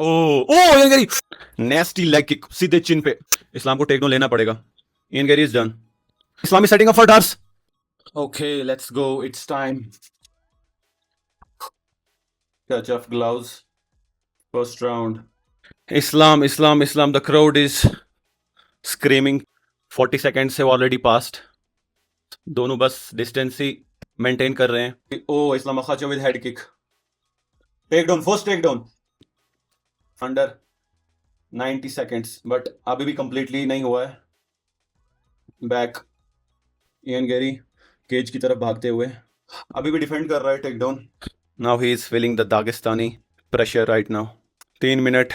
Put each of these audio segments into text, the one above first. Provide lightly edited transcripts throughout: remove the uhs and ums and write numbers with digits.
ओ oh Ian Garry, nasty leg kick सीधे chin पे। Islam को टेक डाउन लेना पड़ेगा। Ian Garry is done. Islam is setting up for darce. Okay let's go, it's time. Touch of gloves, first round. Islam Islam Islam, the crowd is screaming. 40 second से already past. दोनों बस distance ही maintain कर रहे हैं। Oh Islam Makhachev with head kick, take down, first take down under 90 seconds, but अभी भी completely नहीं हुआ है। बैक इयन गैरी केज की तरफ भागते हुए अभी भी डिफेंड कर रहा है take down. Now he is feeling the Dagestani pressure right now. 3 minute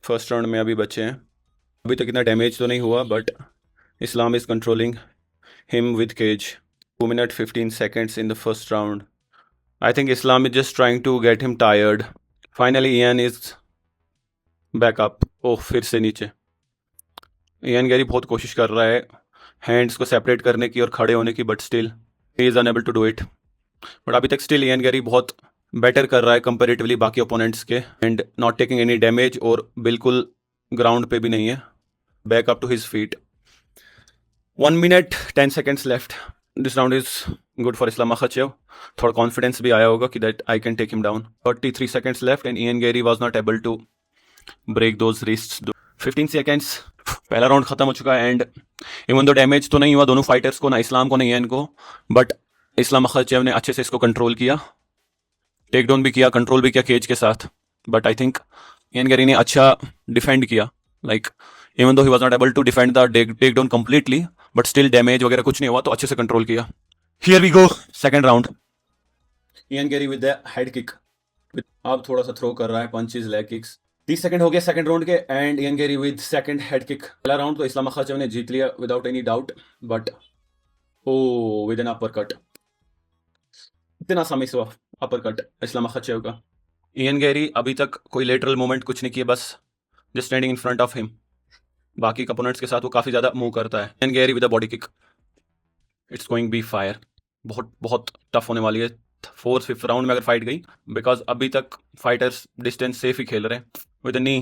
first round में अभी बचे हैं। अभी तक इतना डैमेज तो नहीं हुआ, but Islam is controlling him with cage. 2 minutes 15 seconds in the first round. I think Islam is just trying to get him tired. Finally, Ian is back up. Oh, फिर से नीचे। इयन गैरी बहुत कोशिश कर रहा है hands को separate करने की और खड़े होने की, but still he is unable to do it. But अभी तक स्टिल इयन गैरी बहुत बेटर कर रहा है कंपेरेटिवली बाकी ओपोनेंट्स के, and not taking any damage, और बिल्कुल ग्राउंड पे भी नहीं है। Back up to his feet. 1 minute 10 seconds left. This round is good for Islam Makhachev. थोड़ा कॉन्फिडेंस भी आया होगा कि that I can take him down. 33 seconds left and Ian Gary was not able to break those wrists. 15 seconds, पहला round खत्म हो चुका है, एंड इवन दो डैमेज तो नहीं हुआ दोनों फाइटर्स को, ना इस्लाम को ना इयन को, बट इस्लाम मखचेव ने अच्छे से इसको कंट्रोल किया, टेक डाउन भी किया, कंट्रोल भी किया केज के साथ। But I think Ian Garry ने अच्छा डिफेंड किया, like even though he was not able to defend the take down completely, but still damage वगैरह कुछ नहीं हुआ, तो अच्छे से कंट्रोल किया। Here we go, second round. Ian Garry with the head kick. अब थोड़ा सा थ्रो कर रहा है पंचेस, लेग किक्स। 30 सेकंड हो गया सेकंड राउंड के, and Ian Garry with second head kick. पहला राउंड तो इस्लाम मखाचेव ने जीत लिया without any doubt, but oh with an upper cut, इतना सा मिस हुआ अपर कट इस्लाम मखाचेव का। इयन गैरी अभी तक कोई लेटरल मूवमेंट कुछ नहीं किया, बस just standing in front of him. बाकी कंपोनेंट्स के साथ वो काफ़ी ज़्यादा मूव करता है। Ian Garry with a body kick, it's going be fire. बहुत बहुत टफ होने वाली है फोर्थ फिफ्थ राउंड में अगर फाइट गई, बिकॉज अभी तक फाइटर्स डिस्टेंस सेफ ही खेल रहे हैं। विद नी,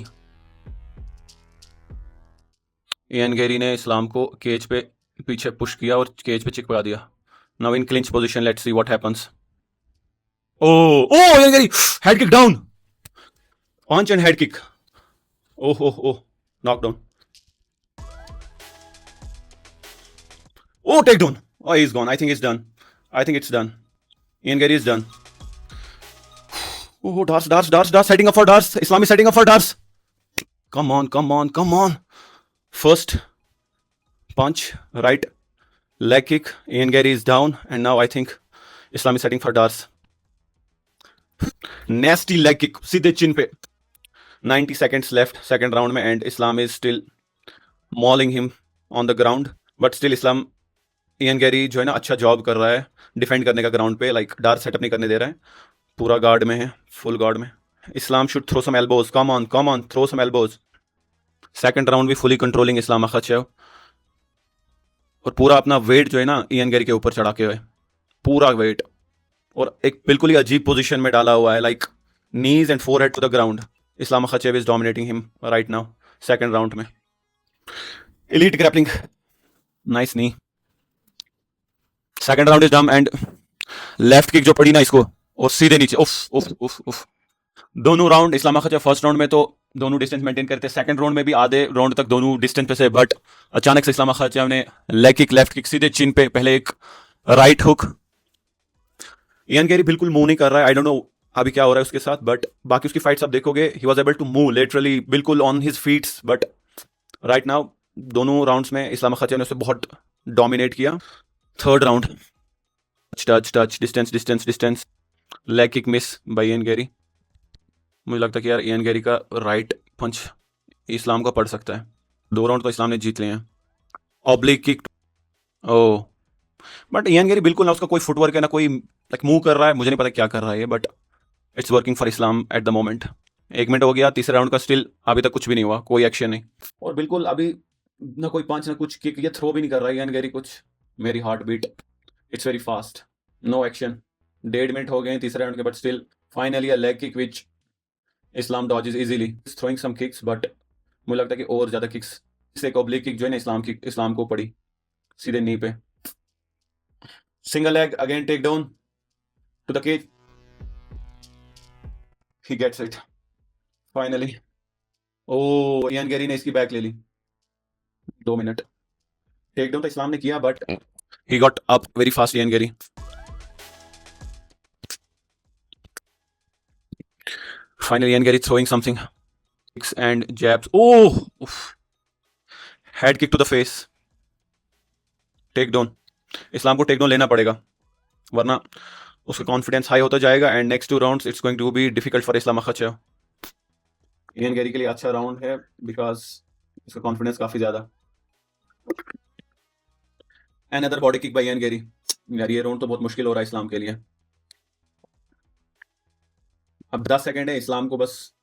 इयन गैरी ने इस्लाम को केज पे पीछे पुश किया और केज पे चिपका दिया। Now in clinch position, let's see what happens. Oh oh Ian Garry, head kick down, punch and head kick. Oh oh oh, knock down. Oh, takedown. Oh, he's gone. I think it's done. I think it's done. Ian Gary is done. Oh, Dars, setting up for Dars. Islam is setting up for Dars. Come on, come on, come on. First punch, right leg kick. Ian Gary is down, and now I think Islam is setting for Dars. Nasty leg kick, सीधे chin पे। 90 seconds left, second round में, and Islam is still mauling him on the ground. But still Islam, Ian Gary जो है ना अच्छा job कर रहा है डिफेंड करने का ग्राउंड पे, लाइक डार्क सेटअप नहीं करने दे रहा है, पूरा गार्ड में है, फुल गार्ड में। Islam should throw some elbows, come on throw some elbows. Second round भी फुली कंट्रोलिंग इस्लाम मखाचेव, और पूरा अपना वेट जो है ना इयन गैरी के ऊपर चढ़ा के हुए, पूरा वेट, और एक बिल्कुल ही अजीब पोजीशन में डाला हुआ है, like knees and forehead to the ground. Islam Makhachev is dominating him right now second round में। Elite grappling, nice knee. Second round is done, and left kick जो पड़ी ना इसको, और सीधे नीचे, उफ उफ उफ उफ। दोनों round Islam Makhachev first round में तो दोनों डिस्टेंस मेंटेन करते, सेकंड राउंड में भी आधे राउंड तक दोनों डिस्टेंस पे से, बट अचानक से इस्लाम मखाचेव ने लेग किक, लेफ्ट किक, सीधे चिन पे, पहले एक राइट हुक। इयन गैरी बिल्कुल मूव नहीं कर रहा है, आई डोंट नो अभी क्या हो रहा है उसके साथ, बट बाकी उसकी फाइट्स आप देखोगे, he was able to move literally बिल्कुल on his feets, but right now दोनों राउंड्स में इस्लाम मखाचेव ने उसे बहुत डोमिनेट किया। Third round, touch, distance, leg kick miss by Ian Garry. मुझे लगता है कि यार इयन गैरी का राइट पंच इस्लाम का पड़ सकता है। 2 राउंड तो इस्लाम ने जीत लिए हैं। Oblique kick, oh, but Ian Garry बिल्कुल ना उसका कोई फुटवर्क है ना कोई लाइक मूव कर रहा है, मुझे नहीं पता क्या कर रहा है ये, but it's working for Islam at the moment. 1 minute हो गया तीसरे राउंड का, स्टिल अभी तक कुछ भी नहीं हुआ, कोई एक्शन नहीं, और बिल्कुल अभी ना कोई पंच ना कुछ किक, ये थ्रो भी नहीं कर रहा है इयन गैरी कुछ। मेरी heart beat, it's very fast, no action. 1.5 minute हो गए तीसरे राउंड के, but still finally a leg kick which Islam dodges easily. He's throwing some kicks, but मुझे लगता है कि और ज्यादा किक्स, इसे एक oblique kick जो है ना इस्लाम को पड़ी सीधे नी पे. Single leg again, take down to the cage. He gets it finally. Oh, Ian Garry ने इसकी बैक ले ली. 2 मिनट. टेक डाउन तो इस्लाम ने किया, but he got up very fast, Ian Gary. Finally, Ian Gary throwing something. Kicks and jabs. Oh! Oof. Head kick to the face. Take down. इस्लाम को take down लेना पड़ेगा, वरना उसका confidence high होता जाएगा and next 2 rounds it's going to be difficult for Islam Makhachev. Ian Garry के लिए अच्छा राउंड है बिकॉज उसका कॉन्फिडेंस काफी ज्यादा. Another body kick by Ian Garry. यार ये राउंड तो बहुत मुश्किल हो रहा है इस्लाम के लिए. अब 10 सेकंड है इस्लाम को, बस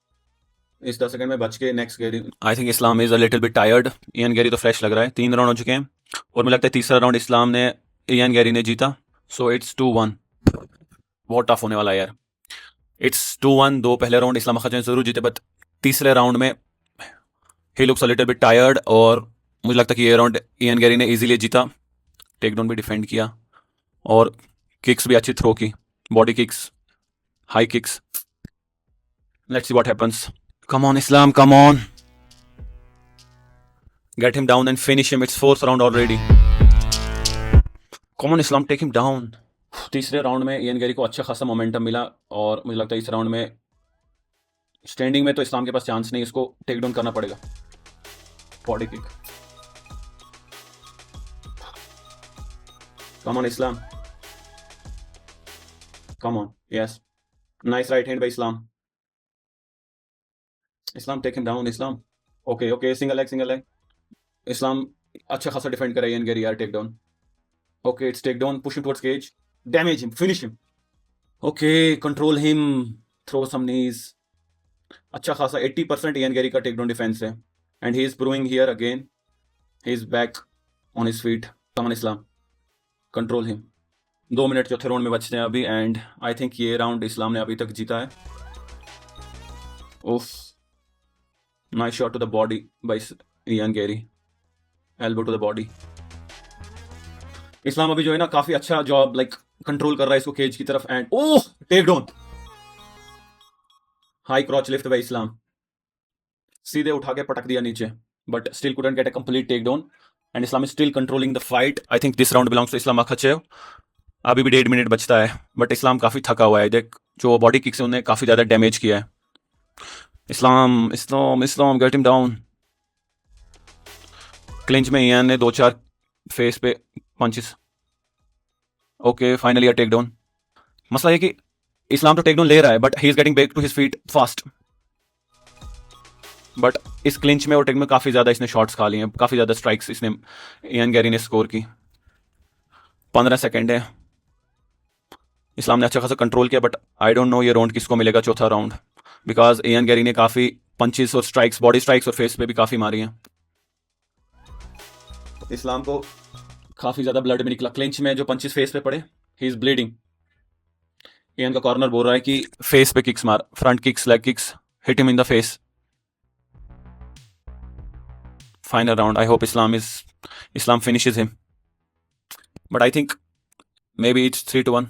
इस 10 सेकंड में बच के next Gary. I think Islam is a little bit tired. Ian Gary तो फ्रेश लग रहा है. 3 राउंड हो चुके हैं और मुझे लगता है तीसरा राउंड इस्लाम ने, इयान गैरी ने जीता. So it's 2-1. बहुत टफ होने वाला है यार. इट्स 2-1. 2 पहले राउंड इस्लाम मखाचेव जरूर जीते, बट तीसरे राउंड में he looks a little bit tired और मुझे लगता है कि ये राउंड इयान गैरी ने इजीली जीता. टेक डाउन भी डिफेंड किया और किक्स भी अच्छी थ्रो की. Body kicks, high kicks. Let's see what happens. Come on Islam, come on. Get him down and finish him. It's 4th round already. Come on Islam, take him down. तीसरे round में Ian Garry को अच्छा खासा momentum मिला और मुझे लगता है इस राउंड में स्टैंडिंग में तो इस्लाम के पास चांस नहीं, इसको टेक डाउन करना पड़ेगा. Body kick. Come on Islam, come on. Yes, nice right hand by Islam. Islam take him down. Islam okay okay. Single leg. Islam अच्छा खासा डिफेंड कर रहा है इयान गैरी यार. Take down. Okay, it's take down. Push him towards cage. Damage him, finish him. Okay, control him. Throw some knees. अच्छा खासा 80% Ian Garry का take down defence है and he is proving here again. He is back on his feet. Come on Islam, control him. 2 minute चौथे round में बचते हैं अभी and I think ये राउंड इस्लाम ने अभी तक जीता है. उफ, nice shot to the body by Ian Garry. Elbow to the body. Islam अभी जो है ना काफी अच्छा जॉब लाइक कंट्रोल कर रहा है इसको केज की तरफ and oh, take down. High crotch lift by Islam. सीधे उठा के पटक दिया नीचे, but still couldn't get a complete take down and Islam is still controlling the fight. I think this round belongs to Islam Makhachev. अभी भी 1.5 minute बचता है बट इस्लाम काफी थका हुआ है. देख, जो बॉडी किक्स है उन्हें काफी ज्यादा डैमेज किया है. इस्लाम इस्लाम इस्लाम, गेट हिम डाउन. क्लिंच में इयान ने 2-4 फेस पे पंचेस. ओके, फाइनली अ टेक डाउन. मसला ये कि इस्लाम तो टेक डाउन ले रहा है but he is getting back to his feet fast. But इस क्लिंच में और टेक में काफी ज्यादा इसने शॉट्स खा लिए हैं, काफी ज्यादा स्ट्राइक्स इसने इयान गैरी ने स्कोर की. 15 सेकंड है. इस्लाम ने अच्छा खासा कंट्रोल किया बट आई डोंट नो ये राउंड किसको मिलेगा, चौथा राउंड, बिकॉज इयान गैरी ने काफी पंचेस और स्ट्राइक्स, बॉडी स्ट्राइक्स और फेस पे भी काफी मारी हैं. इस्लाम को काफी ज्यादा ब्लड में निकला. क्लिंच में जो पंचेस फेस पे पड़े, ही इज ब्लीडिंग. इयान का कॉर्नर बोल रहा है कि फेस पे किक्स मार, front kicks, leg kicks, hit him in the face. Final round. I hope Islam finishes him, but I think maybe it's 3-1.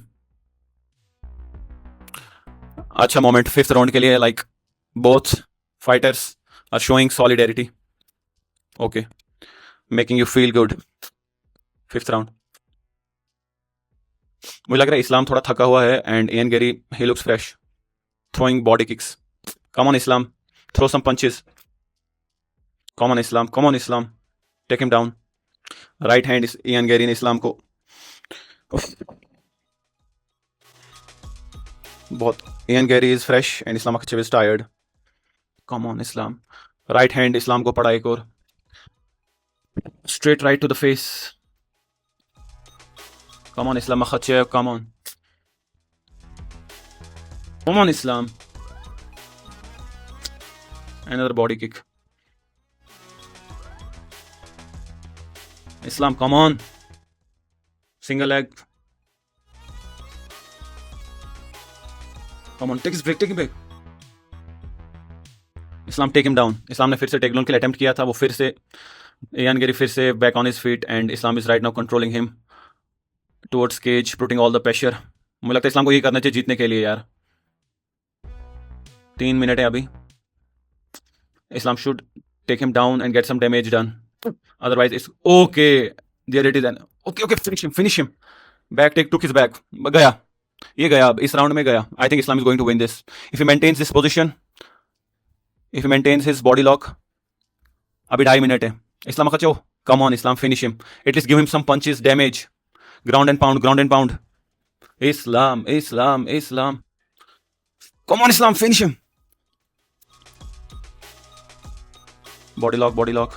अच्छा मोमेंट 5th राउंड के लिए. Like both fighters are showing solidarity. Okay, making you feel good. 5th round. मुझे लग रहा है Islam थोड़ा थका हुआ है and Ian Garry he looks fresh, throwing body kicks. Come on Islam, throw some punches. Come on Islam, take him down. Right hand is Ian Gary ने इस्लाम को बहुत. Ian Gary is fresh and Islam Makhachev is tired. Come on Islam. Right hand इस्लाम को पड़ा एक और. Straight right to the face. Come on Islam Makhachev, come on. Come on Islam. Another body kick. Islam, come on. Single leg. Come on, take his break, take him back. Islam take him down. इस्लाम ने फिर से take down के लिए attempt किया था, वो फिर से इयान गेरी फिर से back on his feet and Islam is right now controlling him towards cage, putting all the pressure. मुझे लगता है इस्लाम को ये करना चाहिए जीतने के लिए यार। 3 मिनट है अभी। Islam should take him down and get some damage done, otherwise it's okay. There it is an okay okay, finish him. Back take took his back, गया, ये गया, अब इस राउंड में गया। I think Islam is going to win this if he maintains this position, if he maintains his body lock. अभी 2.5 minute है। Islam Makhachev, come on Islam, finish him, at least give him some punches, damage, ground and pound, ground and pound. Islam Islam Islam, come on Islam, finish him. Body lock, body lock.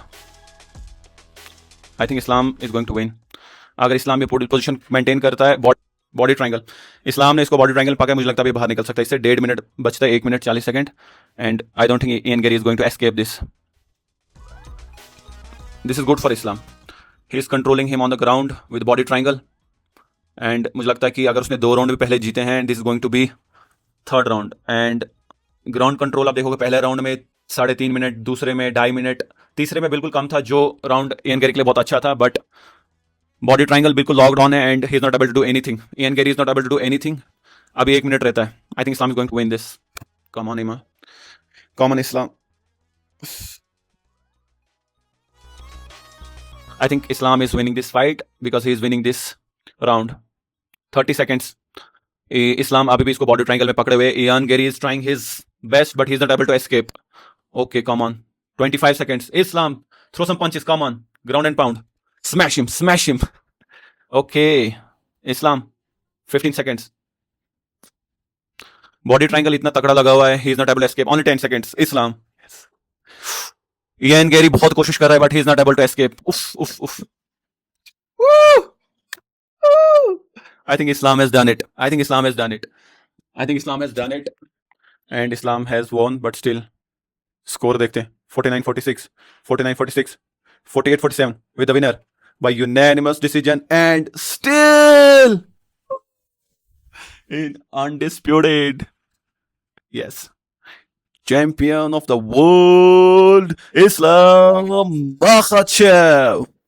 I think Islam is going to win. अगर Islam ये position maintain करता है, body triangle, इस्लाम ने इसको body triangle पाकर मुझे लगता है अभी बाहर निकल सकता है इससे। 1.5 मिनट बचता है, 1 मिनट 40 सेकंड, and I don't think Ian Garry is going to escape this. This is good for Islam, he is controlling him on the ground with body triangle, and मुझे लगता है कि अगर उसने 2 राउंड भी पहले जीते हैं, this is going to be 3rd round. And ground control आप देखोगे पहले राउंड में 3.5 मिनट, दूसरे में 2.5 मिनट, तीसरे में बिल्कुल कम था, जो राउंड इयान गेरी के लिए बहुत अच्छा था। बट बॉडी ट्रायंगल बिल्कुल लॉक्ड ऑन है and he is not able to do anything. Ian Garry is not able to do anything. अभी 1 मिनट रहता है। I think Islam is going to win this. Come on इमा, come on Islam. I think Islam is winning this fight because he is winning this round. 30 seconds. Islam अभी भी इसको body triangle में पकड़े हुए। Ian Garry is trying his best but he is not able to escape. Okay, come on. 25 seconds. Islam, throw some punches. Come on. Ground and pound. Smash him. Smash him. Okay. Islam, 15 seconds. Body triangle इतना तगड़ा लगा हुआ है, he is not able to escape. Only 10 seconds. Islam. Ian Garry बहुत कोशिश कर रहा है but he is not able to escape. उफ उफ उफ। I think Islam has done it. I think Islam has done it. I think Islam has done it. And Islam has won, but still. Score देखते हैं। 49-46, 49-46, 48-47 with the winner by unanimous decision and still in undisputed. Yes. Champion of the world, Islam Makhachev.